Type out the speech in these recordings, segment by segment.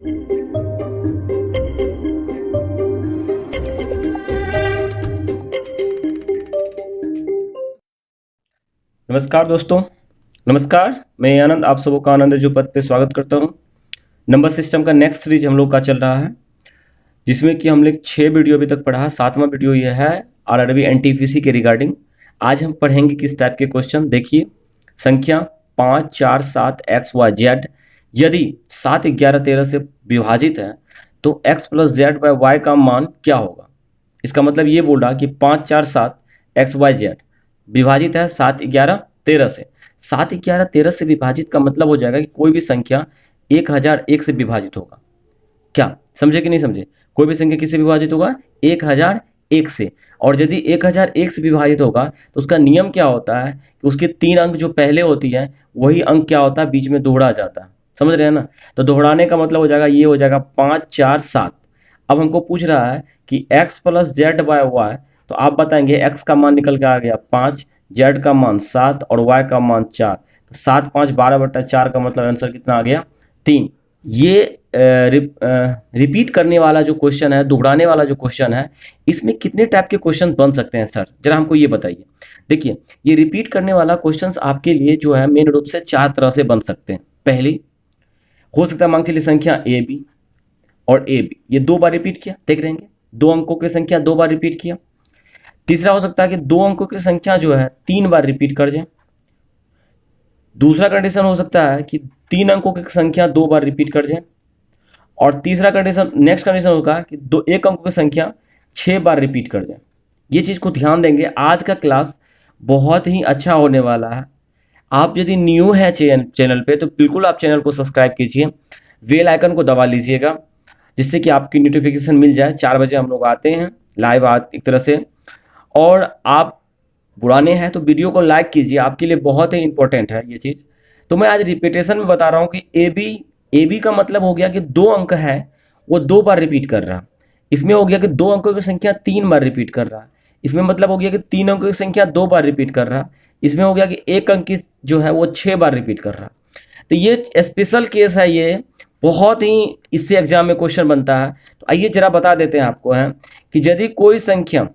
नमस्कार दोस्तों, नमस्कार। मैं आनंद आप सबों का आनंद जो पद पे स्वागत करता हूं। नंबर सिस्टम का नेक्स्ट सीरीज हम लोग का चल रहा है, जिसमें कि हम लोग 6 वीडियो अभी तक पढ़ा है। 7वां वीडियो ये है आरआरबी एनटीपीसी के रिगार्डिंग। आज हम पढ़ेंगे किस टाइप के क्वेश्चन। देखिए, संख्या 5, 4, 7 एक्स वाई जेड यदि 7, 11, 13 से विभाजित है तो x plus z by y का मान क्या होगा। इसका मतलब ये बोल रहा कि 5, 4, 7 एक्स वाई जेड विभाजित है 7, 11, 13 से। 7, 11, 13 से विभाजित का मतलब हो जाएगा कि कोई भी संख्या 1001 से विभाजित होगा। क्या समझे कि नहीं समझे? कोई भी संख्या किससे विभाजित होगा? 1001 से। और यदि 1001 से विभाजित होगा तो उसका नियम क्या होता है कि उसके 3 अंक जो पहले होती है वही अंक क्या होता है, बीच में दोहरा जाता है। समझ रहे हैं ना? तो दोहराने का मतलब हो जाएगा, ये हो जाएगा 5, 4, 7। अब हमको पूछ रहा है कि x plus z by y, तो आप बताएंगे x का मान निकल के आ गया 5, z का मान 7 और y का मान 4। तो 7, 5, 12/4 का मतलब आंसर कितना आ गया? 3। ये रिपीट करने वाला जो क्वेश्चन है, दोहराने वाला जो क्वेश्चन है, इसमें कितने टाइप के क्वेश्चन बन सकते हैं सर, जरा हमको ये बताइए। देखिए, ये रिपीट करने वाला क्वेश्चंस आपके लिए जो है मेन रूप से 4 तरह से बन सकते हैं। पहली हो सकता है, मान चलिए संख्या ए बी और ए बी ये 2 बार रिपीट किया, देख रहेंगे 2 अंकों की संख्या 2 बार रिपीट किया। तीसरा हो सकता है कि 2 अंकों की संख्या जो है 3 बार रिपीट कर जाए। दूसरा कंडीशन हो सकता है कि 3 अंकों की संख्या 2 बार रिपीट कर जाए। और तीसरा कंडीशन, नेक्स्ट कंडीशन होगा कि 1 अंकों की संख्या 6 बार रिपीट कर जाए। ये चीज़ को ध्यान देंगे। आज का क्लास बहुत ही अच्छा होने वाला है। आप यदि न्यू है चैनल पे तो बिल्कुल आप चैनल को सब्सक्राइब कीजिए, बेल आइकन को दबा लीजिएगा, जिससे कि आपकी नोटिफिकेशन मिल जाए। 4 बजे हम लोग आते हैं लाइव एक तरह से। और आप पुराने हैं तो वीडियो को लाइक कीजिए, आपके लिए बहुत ही इंपॉर्टेंट है ये चीज़। तो मैं आज रिपीटेशन में बता रहा हूँ कि ए बी का मतलब हो गया कि 2 अंक है वो 2 बार रिपीट कर रहा। इसमें हो गया कि 2 अंकों की संख्या 3 बार रिपीट कर रहा। इसमें मतलब हो गया कि 3 अंकों की संख्या 2 बार रिपीट कर रहा। इसमें हो गया कि 1 अंक की जो है वो 6 बार रिपीट कर रहा। तो ये स्पेशल केस है, ये बहुत ही इससे एग्जाम में क्वेश्चन बनता है। तो आइए जरा बता देते हैं आपको है कि यदि कोई संख्या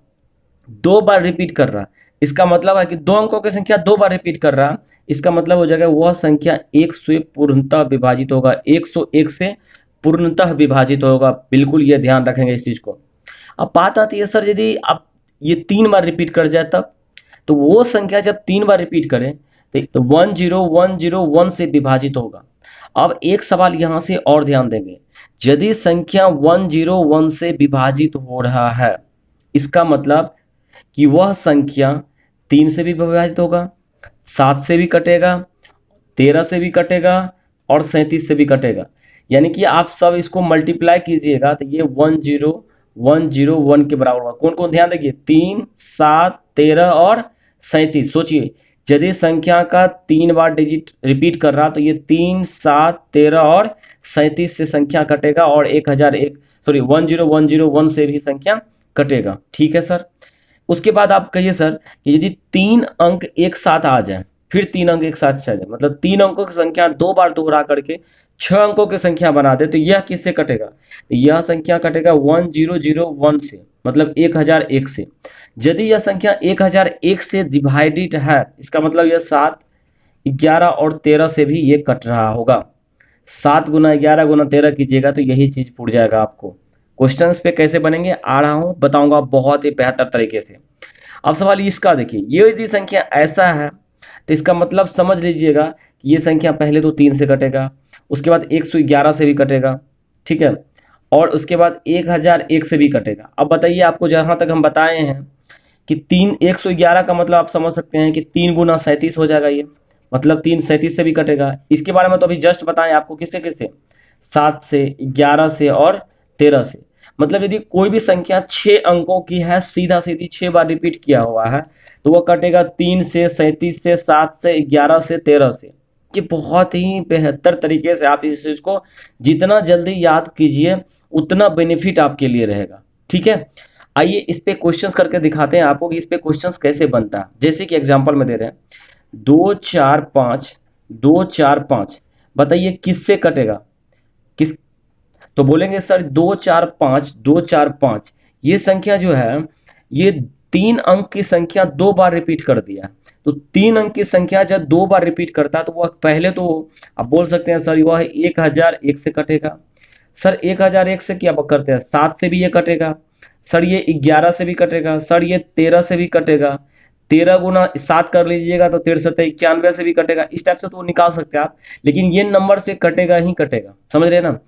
2 बार रिपीट कर रहा, इसका मतलब है कि 2 अंकों की संख्या 2 बार रिपीट कर रहा, इसका मतलब हो जाएगा वह संख्या 1 से पूर्णतः विभाजित होगा। 101 से पूर्णतः विभाजित होगा। बिल्कुल ये ध्यान रखेंगे इस चीज़ को। अब बात आती है सर, यदि आप ये 3 बार रिपीट कर जाए तब, तो वो संख्या जब 3 बार रिपीट करें तो 10101 से विभाजित होगा। अब एक सवाल यहाँ से और ध्यान देंगे, यदि संख्या 101 से विभाजित हो रहा है, इसका मतलब कि वह संख्या 3 से भी विभाजित होगा, 7 से भी कटेगा, 13 से भी कटेगा और 37 से भी कटेगा। यानी कि आप सब इसको मल्टीप्लाई कीजिएगा तो ये 10101 के बराबर होगा। कौन कौन, ध्यान देखिए, 3, 7, 13 और 37। सोचिए, यदि संख्या का 3 बार डिजिट रिपीट कर रहा तो ये 3, 7, 13 और 37 से संख्या कटेगा और 10101 से भी संख्या कटेगा। ठीक है सर। उसके बाद आप कहिए सर कि यदि 3 अंक एक साथ आ जाए, फिर 3 अंक एक साथ चल जाए, मतलब 3 अंकों की संख्या 2 बार दोहरा करके 6 अंकों की संख्या बना दे, तो यह किससे कटेगा? तो यह संख्या कटेगा 1001 से, मतलब 1001 से। यदि यह संख्या 1001 से डिवाइडेड है, इसका मतलब यह 7, 11 और 13 से भी ये कट रहा होगा। 7 गुना 11 गुना 13 कीजिएगा तो यही चीज़ फूट जाएगा आपको। क्वेश्चंस पे कैसे बनेंगे आ रहा हूँ, बताऊंगा बहुत ही बेहतर तरीके से। अब सवाल इसका देखिए, ये यदि संख्या ऐसा है तो इसका मतलब समझ लीजिएगा कि ये संख्या पहले तो 3 से कटेगा, उसके बाद 111 से भी कटेगा, ठीक है, और उसके बाद 1001 से भी कटेगा। अब बताइए, आपको जहाँ तक हम बताए हैं कि 111 का मतलब आप समझ सकते हैं कि 3 गुना 37 हो जाएगा, ये मतलब 3 37 से भी कटेगा। इसके बारे में तो अभी जस्ट बताएं आपको, किससे किससे, 7 से, 11 से और 13 से। मतलब यदि कोई भी संख्या 6 अंकों की है, सीधा सीधी 6 बार रिपीट किया हुआ है, तो वह कटेगा 3 से, 37 से, 7 से, 11 से, 13 से। ये बहुत ही बेहतर तरीके से आप इस चीज़ को जितना जल्दी याद कीजिए उतना बेनिफिट आपके लिए रहेगा। ठीक है, आइए इस पे क्वेश्चंस करके दिखाते हैं आपको कि इस पे क्वेश्चंस कैसे बनता है। जैसे कि एग्जांपल में दे रहे हैं 2, 4, 5, 2, 4, 5, बताइए किससे कटेगा? किस तो बोलेंगे सर 245 ये संख्या जो है ये 3 अंक की संख्या 2 बार रिपीट कर दिया। तो 3 अंक की संख्या जब 2 बार रिपीट करता है तो वह पहले तो आप बोल सकते हैं सर वह 1001 से कटेगा। सर 1001 से क्या करते हैं, 7 से भी ये कटेगा। सर ये 11 से भी कटेगा। सर ये 13 से भी कटेगा। 13 गुना 7 कर लीजिएगा तो 13×7 = 91 से भी कटेगा। इस टाइप से तो निकाल सकते हैं आप, लेकिन ये नंबर से कटेगा ही कटेगा, समझ रहे हैं ना।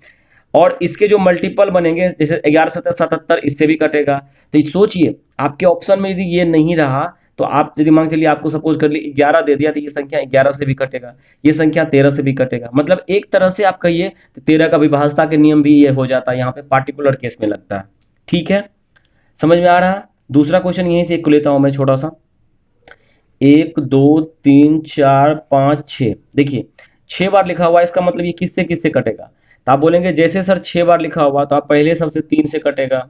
और इसके जो मल्टीपल बनेंगे जैसे 11×7 = 77, इससे भी कटेगा। तो सोचिए आपके ऑप्शन में यदि ये नहीं रहा तो आप यदि मान चलिए आपको सपोज कर ली 11 दे दिया तो ये संख्या 11 से भी कटेगा, ये संख्या 13 से भी कटेगा। मतलब एक तरह से आप कहिए तो 13 का विभाज्यता के नियम भी ये हो जाता है, यहाँ पे पार्टिकुलर केस में लगता है। ठीक है, समझ में आ रहा है। दूसरा क्वेश्चन यहीं से एक लेता हूं मैं छोटा सा। 1 2 3 4 5 6, देखिए 6 बार लिखा हुआ है, इसका मतलब ये किससे किससे कटेगा। तो आप बोलेंगे जैसे सर 6 बार लिखा हुआ तो आप पहले सबसे 3 से कटेगा,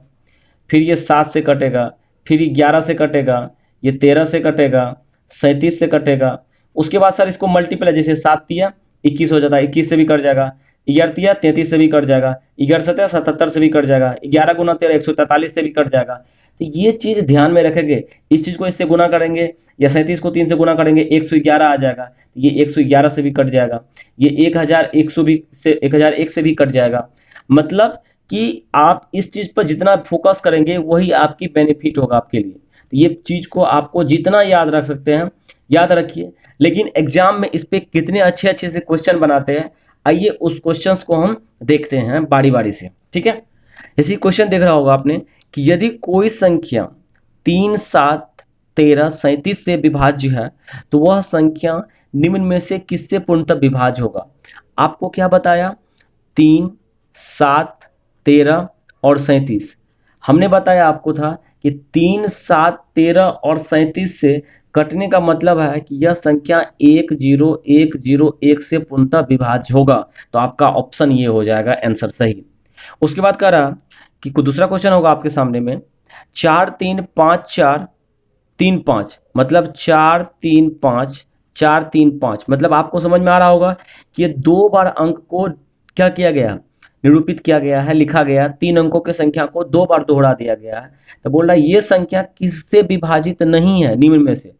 फिर ये 7 से कटेगा, फिर ये 11 से कटेगा, ये 13 से कटेगा, 37 से कटेगा। उसके बाद सर इसको मल्टीपल है, जैसे 7 तिया 21 हो जाता है, 21 से भी कट जाएगा। 11 तिया 33 से भी कट जाएगा। 11 सतह 77 से भी कट जाएगा। 11 गुना 13 143 से भी कट जाएगा। तो ये चीज़ ध्यान में रखेंगे। इस चीज़ को इससे गुना करेंगे या 37 को 3 से गुना करेंगे 111 आ जाएगा। ये 111 से भी कट जाएगा। ये 1001 से भी कट जाएगा। मतलब कि आप इस चीज़ पर जितना फोकस करेंगे वही आपकी बेनिफिट होगा आपके लिए। तो ये चीज़ को आपको जितना याद रख सकते हैं याद रखिए। लेकिन एग्जाम में इस पे कितने अच्छे अच्छे से क्वेश्चन बनाते हैं, आइए उस क्वेश्चंस को हम देखते हैं बारी बारी से। ठीक है, इसी क्वेश्चन देख रहा होगा आपने कि यदि कोई संख्या 3 7 13 37 से विभाज्य है तो वह संख्या निम्न में से किससे पूर्णतः विभाज्य होगा। आपको क्या बताया, 3 7 13 और 37। हमने बताया आपको था कि 3 7 13 और 37 से कटने का मतलब है कि यह संख्या 10101 से पूर्णतः विभाज्य होगा। तो आपका ऑप्शन ये हो जाएगा आंसर सही। उसके बाद कह रहा कि कुछ दूसरा क्वेश्चन होगा आपके सामने में, 4 3 5 4 3 5, मतलब 4 3 5 4 3 5। मतलब आपको समझ में आ रहा होगा कि ये 2 बार अंक को क्या किया गया, निरूपित किया गया है, लिखा गया। 3 अंकों की संख्या को 2 बार दोहरा दिया गया है। तो बोल रहा है ये संख्या किससे विभाजित नहीं है निम्न में से।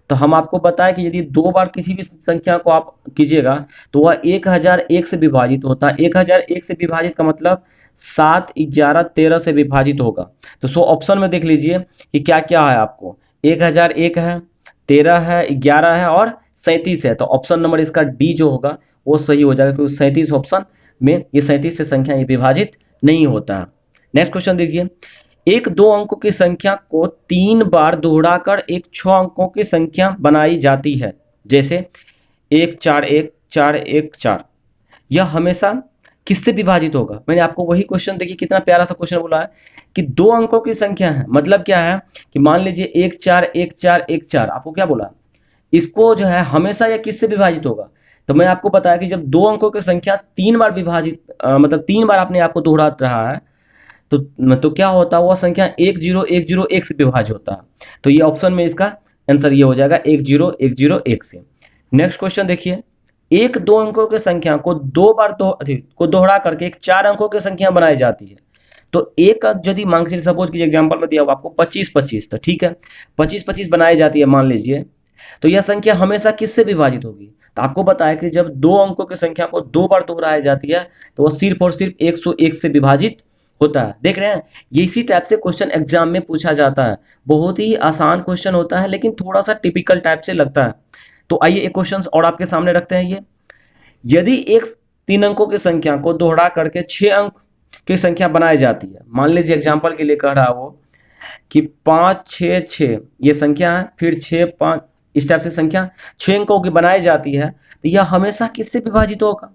तो हम आपको बताएं कि यदि 2 बार किसी भी संख्या को आप कीजिएगा तो वह 1001 से विभाजित होता है। 1001 से विभाजित का मतलब 7 11 13 से विभाजित होगा। तो सो ऑप्शन में देख लीजिए कि क्या क्या है आपको, 1001 है, 13 है, 11 है और 37 है। तो ऑप्शन नंबर इसका डी जो होगा वो सही हो जाएगा, क्योंकि 37 ऑप्शन में ये 37 से संख्या ये विभाजित नहीं होता है। नेक्स्ट क्वेश्चन देखिए, एक 2 अंकों की संख्या को 3 बार दोहराकर एक 6 अंकों की संख्या बनाई जाती है, जैसे 1 4 1 4 1 4। यह हमेशा किससे विभाजित होगा। मैंने आपको वही क्वेश्चन, देखिए कितना प्यारा सा क्वेश्चन बोला है कि 2 अंकों की संख्या है। मतलब क्या है कि मान लीजिए 1 4 1 4 1 4, आपको क्या बोला, इसको जो है हमेशा यह किससे विभाजित होगा। तो मैं आपको बताया कि जब 2 अंकों की संख्या 3 बार विभाजित मतलब 3 बार अपने आप को दोहरा रहा है तो क्या होता है, वह संख्या 10101 से विभाज्य होता है। तो ये ऑप्शन में इसका आंसर ये हो जाएगा 10101 से। नेक्स्ट क्वेश्चन देखिए, एक 2 अंकों की संख्या को 2 बार दोहरा करके एक 4 अंकों की संख्या बनाई जाती है। तो एक अंक यदि मान लीजिए सपोज कीजिए एग्जांपल में दिया हुआ आपको 25 25, तो ठीक है 25 25 बनाई जाती है मान लीजिए, तो यह संख्या हमेशा किससे विभाजित होगी। तो आपको बताया कि जब 2 अंकों की संख्या को 2 बार दोहराई जाती है तो वह सिर्फ और सिर्फ 101 से विभाजित होता है। देख रहे हैं, ये इसी टाइप से क्वेश्चन एग्जाम में पूछा जाता है। बहुत ही आसान क्वेश्चन होता है लेकिन थोड़ा सा टिपिकल टाइप से लगता है। तो आइए एक क्वेश्चन और आपके सामने रखते हैं। ये यदि एक 3 अंकों की संख्या को दोहरा करके 6 अंक की संख्या बनाई जाती है, मान लीजिए एग्जाम्पल के लिए कह रहा वो कि 5 6 6 ये संख्या है, फिर 6 5 इस टाइप से संख्या 6 अंकों की बनाई जाती है, तो यह हमेशा किससे विभाजित होगा।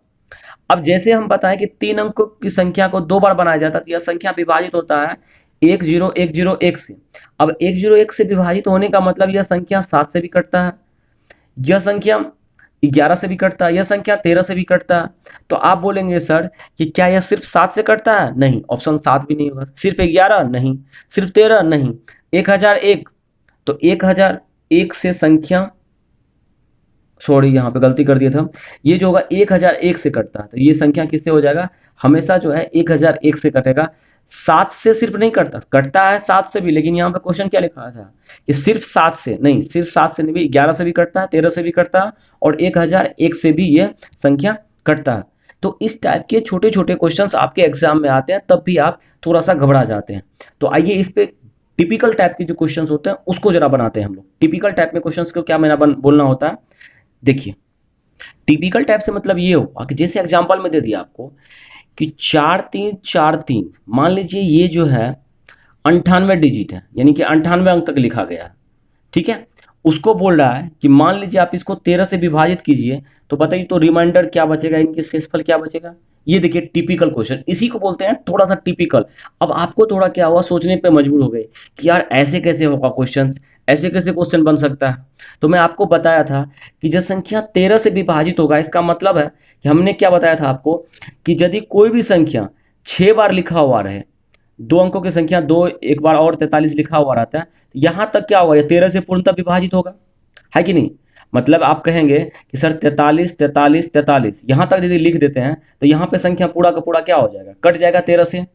अब जैसे हम बताएं कि 3 अंकों की संख्या को 2 बार बनाया जाता है तो यह संख्या विभाजित होता है 10101 से। अब 101 से विभाजित होने का मतलब यह संख्या 7 से भी कटता है, यह संख्या 11 से भी कटता है, यह संख्या 13 से भी कटता है। तो आप बोलेंगे सर कि क्या यह सिर्फ 7 से कटता है, नहीं, ऑप्शन 7 भी नहीं होगा। सिर्फ 11 नहीं, सिर्फ 13 नहीं, 1001, तो 1001 से संख्या, सॉरी यहाँ पे गलती कर दिया था, ये जो होगा 1001 से कटता है, तो ये संख्या किससे हो जाएगा, हमेशा जो है 1001 से कटेगा। 7 से सिर्फ नहीं कटता, कटता है 7 से भी, लेकिन यहाँ पे क्वेश्चन क्या लिखा था कि सिर्फ 7 से नहीं, सिर्फ 7 से नहीं भी, 11 से भी कटता है, 13 से भी कटता है और 1001 से भी ये संख्या कटता है। तो इस टाइप के छोटे छोटे क्वेश्चंस आपके एग्जाम में आते हैं, तब भी आप थोड़ा सा घबरा जाते हैं। तो आइए इस पे टिपिकल टाइप के जो क्वेश्चंस होते हैं उसको जरा बनाते हैं हम लोग। टिपिकल टाइप में क्वेश्चंस को क्या मेरा बोलना होता है, देखिए टिपिकल टाइप से मतलब ये होगा कि जैसे एग्जांपल में दे दिया आपको कि 4343, मान लीजिए ये जो है 98 डिजिट है, यानी कि 98 अंक तक लिखा गया है, ठीक है। उसको बोल रहा है कि मान लीजिए आप इसको 13 से विभाजित कीजिए, तो बताइए तो रिमाइंडर क्या बचेगा, इनके शेषफल क्या बचेगा। ये देखिए टिपिकल क्वेश्चन, इसी को बोलते हैं थोड़ा सा टिपिकल। अब आपको थोड़ा क्या हुआ, सोचने पे मजबूर हो गए कि यार ऐसे कैसे होगा क्वेश्चन, ऐसे कैसे क्वेश्चन बन सकता है। तो मैं आपको बताया था कि जब संख्या 13 से विभाजित होगा, इसका मतलब है कि हमने क्या बताया था आपको कि यदि कोई भी संख्या 6 बार लिखा हुआ रहे, 2 अंकों की संख्या 2 एक बार और 43 लिखा हुआ रहता है, यहाँ तक क्या होगा, ये 13 से पूर्णतः विभाजित होगा, है कि नहीं। मतलब आप कहेंगे कि सर 43 43 43 यहाँ तक यदि लिख देते हैं तो यहाँ पे संख्या पूरा का पूरा क्या हो जाएगा, कट जाएगा 13 से।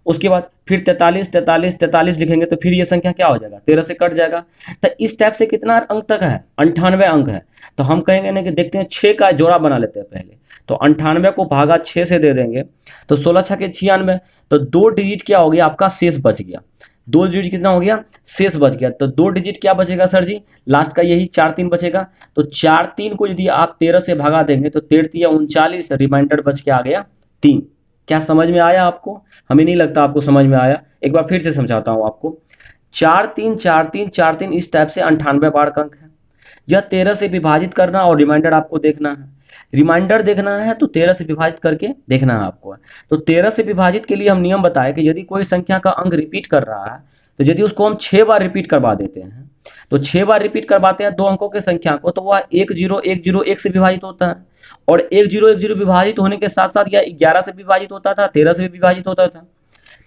उसके बाद फिर 43 43 43 लिखेंगे तो फिर ये संख्या क्या हो जाएगा, 13 से कट जाएगा। तो इस टाइप से कितना अंक तक है, 98 अंक है। तो हम कहेंगे ना कि देखते हैं 6 का जोड़ा बना लेते हैं पहले। तो 98 को भागा 6 से दे देंगे तो 16 छके 96, तो 2 डिजिट क्या हो गया आपका, शेष बच गया। 2 डिजिट कितना हो गया, शेष बच गया। तो 2 डिजिट क्या बचेगा सर जी, लास्ट का यही 43 बचेगा। तो 43 को यदि आप 13 से भगा देंगे तो 13 39, रिमाइंडर बच के आ गया 3। क्या समझ में आया आपको, हमें नहीं लगता आपको समझ में आया। एक बार फिर से समझाता हूं आपको। 43 43 43 इस टाइप से 98 बार का अंक है। यह 13 से विभाजित करना और रिमाइंडर आपको देखना है। रिमाइंडर देखना है तो 13 से विभाजित करके देखना है आपको। तो 13 से विभाजित के लिए हम नियम बताए कि यदि कोई संख्या का अंक रिपीट कर रहा है तो यदि उसको हम 6 बार रिपीट करवा देते हैं, तो 6 बार रिपीट करवाते हैं 2 अंकों के संख्या को, तो वह 10101 से विभाजित होता है। और 1010 विभाजित होने के साथ साथ यह 11 से विभाजित होता था, 13 से भी विभाजित होता था।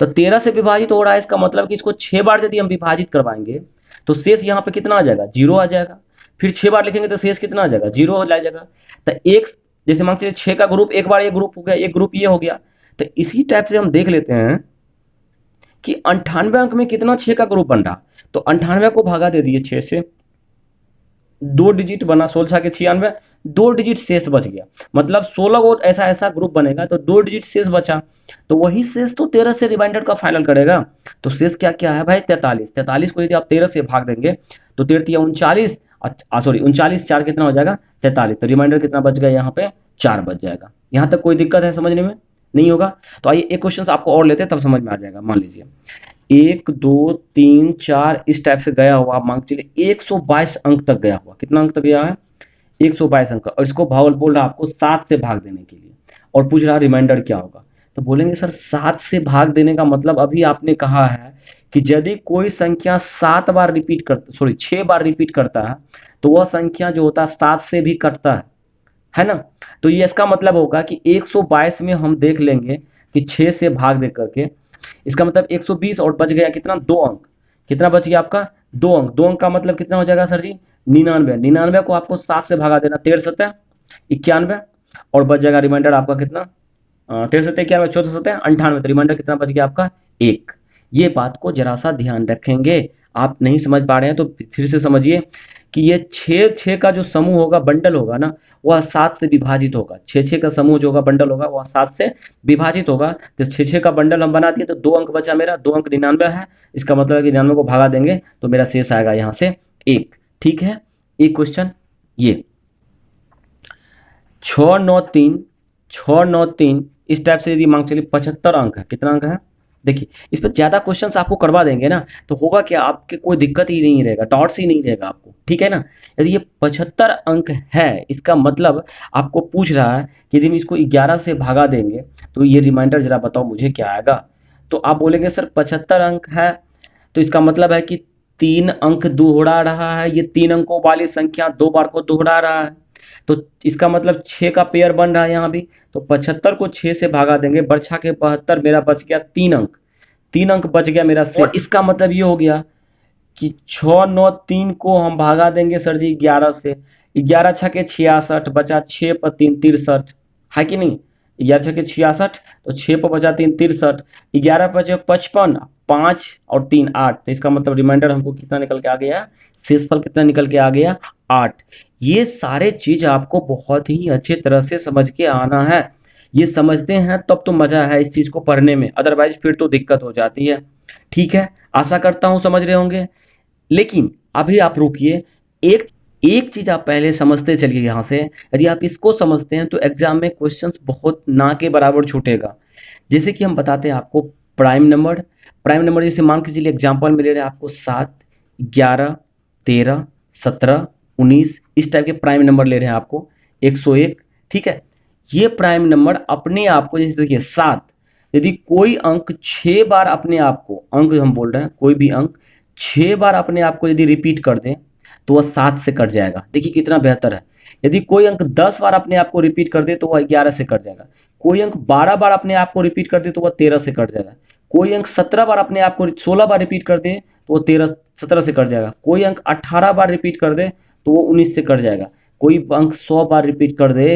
तो 13 से विभाजित हो रहा है, इसका मतलब कि इसको 6 बार यदि हम विभाजित करवाएंगे तो शेष यहाँ पे कितना आ जाएगा, 0 आ जाएगा। फिर 6 बार लिखेंगे तो शेष कितना आ जाएगा, 0 हो जाएगा। तो एक जैसे मान लीजिए 6 का ग्रुप एक बार ये ग्रुप हो गया, एक ग्रुप ये हो गया। तो इसी टाइप से हम देख लेते हैं कि 98 अंक में कितना 6 का ग्रुप बन रहा। तो 98 को भागा दे दिए 6 से, 2 डिजिट बना, 16 के 96, 2 डिजिट शेष बच गया। मतलब 16 को ऐसा ऐसा ग्रुप बनेगा तो 2 डिजिट शेष बचा। तो वही शेष तो 13 से रिमाइंडर का फाइनल करेगा। तो शेष क्या क्या है भाई, 43। 43 को यदि आप 13 से भाग देंगे तो 13 39, सॉरी 39, 4 कितना हो जाएगा, 43। तो रिमाइंडर कितना बच गया, यहाँ पे 4 बच जाएगा। यहाँ तक कोई दिक्कत है समझने में, नहीं होगा। तो आइए एक क्वेश्चन आपको और लेते हैं, तब समझ में आ जाएगा। मान लीजिए 1 2 3 4 इस टाइप से गया हुआ, मान चलिए 122 अंक तक गया हुआ। कितना अंक तक गया है, 122 अंक। और इसको भावल बोल रहा आपको 7 से भाग देने के लिए, और पूछ रहा रिमाइंडर क्या होगा। तो बोलेंगे सर 7 से भाग देने का मतलब अभी आपने कहा है कि यदि कोई संख्या 7 बार रिपीट करता, सॉरी 6 बार रिपीट करता है, तो वह संख्या जो होता है 7 से भी कटता है ना। तो ये इसका मतलब होगा कि 122 में हम देख लेंगे कि 6 से भाग दे करके, इसका मतलब 120 और बच गया कितना, 2 अंक। कितना बच गया आपका, 2 अंक। 2 अंक का मतलब कितना हो जाएगा सर जी, 99। 99 को आपको 7 से भागा देना, 13 सत्या 91, और बच जाएगा रिमाइंडर आपका कितना, 13 सत्या 91, 14 सत्या 98। तो रिमाइंडर कितना बच गया आपका, 1। ये बात को जरा सा ध्यान रखेंगे। आप नहीं समझ पा रहे हैं तो फिर से समझिए कि ये 6 का जो समूह होगा, बंडल होगा ना, वह 7 से विभाजित होगा। 6 का समूह जो होगा, बंडल होगा, वह 7 से विभाजित होगा। तो 6 का बंडल हम बना दिए तो 2 अंक बचा मेरा, 2 अंक 99 है। इसका मतलब है कि 99 को भागा देंगे तो मेरा शेष आएगा यहाँ से 1। ठीक है, एक क्वेश्चन ये 693 इस टाइप से यदि मांग चलिए 75 अंक है। कितना अंक है, देखिए इस पर ज्यादा क्वेश्चंस आपको करवा देंगे ना, तो होगा क्या, आपके कोई दिक्कत ही नहीं रहेगा, डॉट्स ही नहीं रहेगा आपको, ठीक है ना। यदि ये 75 अंक है, इसका मतलब आपको पूछ रहा है कि यदि हम इसको 11 से भागा देंगे तो ये रिमाइंडर जरा बताओ मुझे क्या आएगा। तो आप बोलेंगे सर 75 अंक है, तो इसका मतलब है कि 3 अंक दोहरा रहा है, ये 3 अंकों वाली संख्या 2 बार को दोहरा रहा है। तो इसका मतलब 6 का पेयर बन रहा है यहाँ भी। तो 75 को 6 से भागा देंगे, बरछा के 72, मेरा बच गया 3 अंक। 3 अंक बच गया मेरा से। और इसका मतलब ये हो गया कि 693 को हम भागा देंगे सर जी 11 से, 11 छके 66, बचा 6 पर 3 63, है कि नहीं। 11 छके 66, तो 6 पर बचा 3 63, 11 बचे 55, 5 और 3 8, तो इसका मतलब रिमाइंडर हमको कितना निकल के आ गया, शेषफल कितना निकल के आ गया 8। ये सारे चीज आपको बहुत ही अच्छे तरह से समझ के आना है, ये समझते हैं तब तो मजा है इस चीज को पढ़ने में, अदरवाइज फिर तो दिक्कत हो जाती है। ठीक है, आशा करता हूं समझ रहे होंगे। लेकिन अभी आप रुकिए, एक एक चीज आप पहले समझते चलिए यहाँ से। यदि आप इसको समझते हैं तो एग्जाम में क्वेश्चंस बहुत ना के बराबर छूटेगा। जैसे कि हम बताते हैं आपको प्राइम नंबर जैसे मान के चलिए एग्जाम्पल में ले रहे हैं आपको 7, 11, 13, 17, 19, इस टाइप के प्राइम नंबर ले रहे हैं आपको, 101। ठीक है, ये प्राइम नंबर अपने आप को, जैसे देखिए 7, यदि कोई अंक 6 बार अपने आप को, अंक हम बोल रहे हैं कोई भी अंक 6 बार अपने आप को यदि रिपीट कर दें तो वह 7 से कट जाएगा। देखिए कितना बेहतर है। यदि कोई अंक 10 बार अपने आप को रिपीट कर दे तो वह 11 से कट जाएगा। कोई अंक 12 बार अपने आप को रिपीट कर दे तो वह 13 से कट जाएगा। कोई अंक 17 बार अपने आप को 16 बार रिपीट कर दे तो वो 17 से कट जाएगा। कोई अंक 18 बार रिपीट कर दे तो वो 19 से कट जाएगा। कोई अंक 100 बार रिपीट कर दे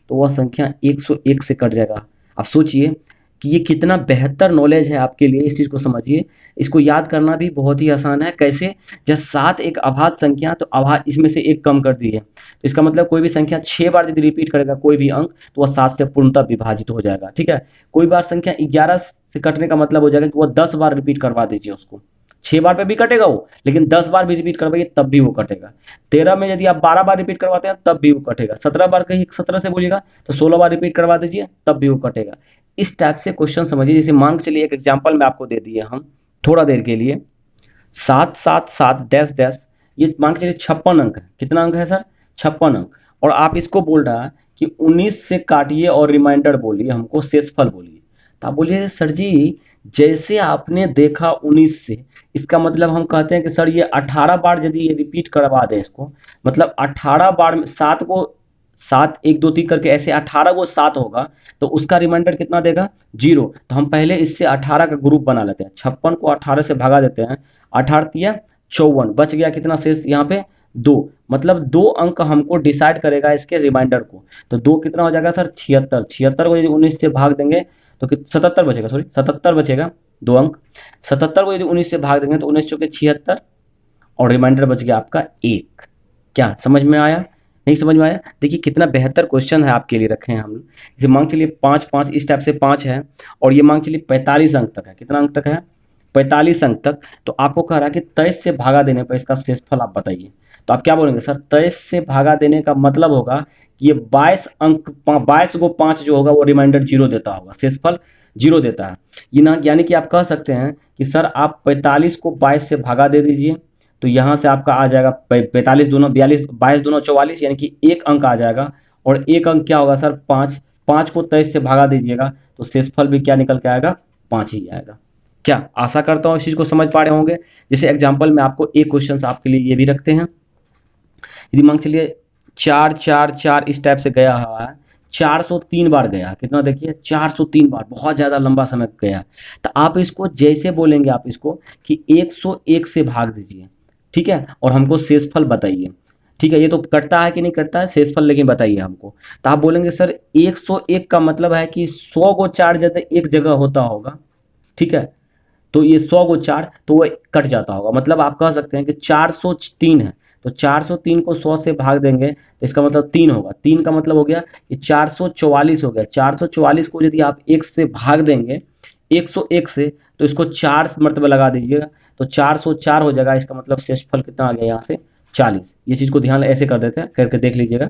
तो वह संख्या 101 से कट जाएगा। आप सोचिए कि ये कितना बेहतर नॉलेज है आपके लिए, इस चीज़ को समझिए। इसको याद करना भी बहुत ही आसान है। कैसे? जब 7 एक अभाज्य संख्या, तो अभाज्य इसमें से एक कम कर दी है, तो इसका मतलब कोई भी संख्या 6 बार यदि रिपीट करेगा कोई भी अंक तो वह 7 से पूर्णतः विभाजित हो जाएगा। ठीक है, कोई बार संख्या 11 से कटने का मतलब हो जाएगा कि वह 10 बार रिपीट करवा दीजिए उसको। 6 बार पे भी कटेगा वो, लेकिन 10 बार भी रिपीट करवाइए तब भी वो कटेगा। 13 में यदि आप 12 बार रिपीट करवाते हैं तब भी वो कटेगा। 17 बार कहीं 17 से बोलिएगा तो 16 बार रिपीट करवा दीजिए तब भी वो कटेगा। इस टाइप से क्वेश्चन समझिए। जैसे मान के चलिए एक एग्जाम्पल में आपको दे दिए हम थोड़ा देर के लिए, 7 7 7 डैश डैश, ये मान के चलिए 56 अंक है। कितना अंक है सर? 56 अंक। और आप इसको बोल रहा है कि 19 से काटिए और रिमाइंडर बोलिए, हमको शेषफल बोलिए। तो आप बोलिए सर जी जैसे आपने देखा 19 से, इसका मतलब हम कहते हैं कि सर ये 18 बार यदि ये रिपीट करवा दें इसको, मतलब 18 बार में 7 को 7 1 2 3 करके ऐसे 18 को 7 होगा तो उसका रिमाइंडर कितना देगा? 0। तो हम पहले इससे 18 का ग्रुप बना लेते हैं। 56 को 18 से भगा देते हैं, 18 तिया 54, बच गया कितना शेष यहाँ पे? 2। मतलब 2 अंक हमको डिसाइड करेगा इसके रिमाइंडर को। तो 2 कितना हो जाएगा सर? 76। 76 को यदि 19 से भाग देंगे तो 77 बचेगा, सॉरी 77 बचेगा, 2 अंक। 77 को यदि 19 से भाग देंगे तो 19 चौके 76 और रिमाइंडर बच गया आपका 1। क्या समझ में आया? नहीं समझ में आया? देखिए कितना बेहतर क्वेश्चन है आपके लिए रखे हैं हम। जैसे मांग चलिए 5 5 इस टाइप से 5 है और ये मांग चलिए 45 अंक तक है। कितना अंक तक है? 45 अंक तक। तो आपको कह रहा है कि 23 से भागा देने पर इसका शेषफल आप बताइए। तो आप क्या बोलेंगे सर? 23 से भागा देने का मतलब होगा कि ये 22 अंक 22 को 5 जो होगा वो रिमाइंडर 0 देता होगा, शेषफल 0 देता है। ये ना यानी कि आप कह सकते हैं कि सर आप 45 को 22 से भागा दे दीजिए तो यहाँ से आपका आ जाएगा 45 दूना 42, 22 दूना 44, यानी कि 1 अंक आ जाएगा। और 1 अंक क्या होगा सर? 5। 5 को 23 से भागा दीजिएगा तो शेषफल भी क्या निकल के आएगा? 5 ही आएगा। क्या? आशा करता हूँ इस चीज़ को समझ पा रहे होंगे। जैसे एग्जाम्पल में आपको एक क्वेश्चन आपके लिए ये भी रखते हैं। यदि मान चलिए 4 4 4 इस टाइप से गया हुआ है, 403 बार गया। कितना? देखिए 403 बार, बहुत ज़्यादा लंबा समय गया। तो आप इसको जैसे बोलेंगे आप इसको कि 101 से भाग दीजिए, ठीक है, और हमको शेषफल बताइए। ठीक है, ये तो कटता है कि नहीं कटता है शेषफल, लेकिन बताइए हमको। तो आप बोलेंगे सर 101 का मतलब है कि 100 को 4 जगह एक जगह होता होगा। ठीक है, तो ये 100 को 4 तो वो कट जाता होगा। मतलब आप कह सकते हैं कि 403 है तो 403 को 100 से भाग देंगे तो इसका मतलब 3 होगा। 3 का मतलब हो गया कि 444 हो गया। 444 को यदि आप 1 से भाग देंगे 101 से तो इसको 4 मरतबा लगा दीजिएगा तो 404 हो जाएगा। इसका मतलब शेषफल कितना आ गया यहाँ से? 40। ये चीज़ को ध्यान ऐसे कर देते हैं, करके देख लीजिएगा।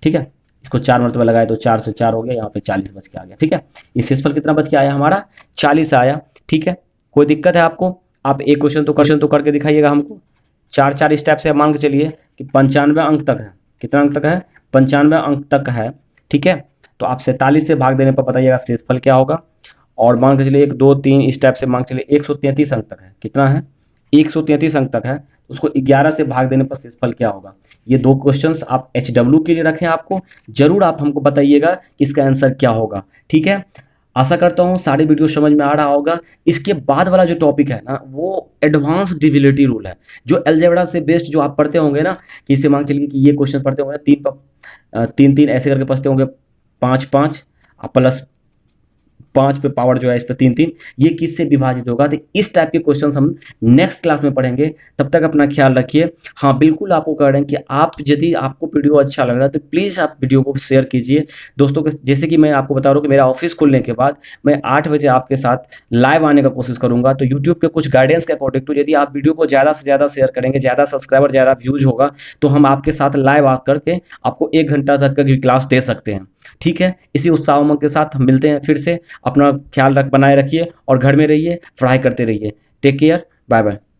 ठीक है, इसको 4 मरतबा लगाए तो 404 हो गया, यहाँ पे 40 बच के आ गया। ठीक है, ये शेषफल कितना बच के आया हमारा? 40 आया। ठीक है, कोई दिक्कत है आपको? आप एक क्वेश्चन तो करके दिखाइएगा हमको। 4 4 स्टेप से मान के चलिए कि 95 अंक तक है। कितना अंक तक है? 95 अंक तक है। ठीक है, तो आप 47 से भाग देने पर बताइएगा शेषफल क्या होगा। और मान के चलिए 1 2 3 स्टेप से मान के चलिए 133 अंक तक है। कितना है? 133 अंक तक है। उसको 11 से भाग देने पर शेषफल क्या होगा। ये 2 क्वेश्चंस आप HW के लिए रखें। आपको जरूर आप हमको बताइएगा कि इसका आंसर क्या होगा। ठीक है, आशा करता हूँ सारी वीडियो समझ में आ रहा होगा। इसके बाद वाला जो टॉपिक है ना वो एडवांस डिविजिबिलिटी रूल है, जो अलजेब्रा से बेस्ड जो आप पढ़ते होंगे ना, कि इससे मान चलिए कि ये क्वेश्चन पढ़ते होंगे 3 3 ऐसे करके पढ़ते होंगे, 5 5 प्लस 5 पे पावर जो है इस पे 3 ये किससे विभाजित होगा। तो इस टाइप के क्वेश्चंस हम नेक्स्ट क्लास में पढ़ेंगे। तब तक अपना ख्याल रखिए। हाँ, बिल्कुल आपको कह रहे हैं कि आप यदि आपको वीडियो अच्छा लग रहा है तो प्लीज़ आप वीडियो को शेयर कीजिए दोस्तों के। जैसे कि मैं आपको बता रहा हूँ कि मेरा ऑफिस खुलने के बाद मैं 8 बजे आपके साथ लाइव आने का कोशिश करूँगा। तो यूट्यूब के कुछ गाइडेंस के अकॉर्डिंग टू यदि आप वीडियो को ज़्यादा से ज़्यादा शेयर करेंगे, ज़्यादा सब्सक्राइबर, ज़्यादा व्यूज होगा, तो हम आपके साथ लाइव आकर के आपको 1 घंटा तक की क्लास दे सकते हैं। ठीक है, इसी उत्साह उमंग के साथ हम मिलते हैं फिर से। अपना ख्याल बनाए रखिए और घर में रहिए, पढ़ाई करते रहिए। Take care, bye bye.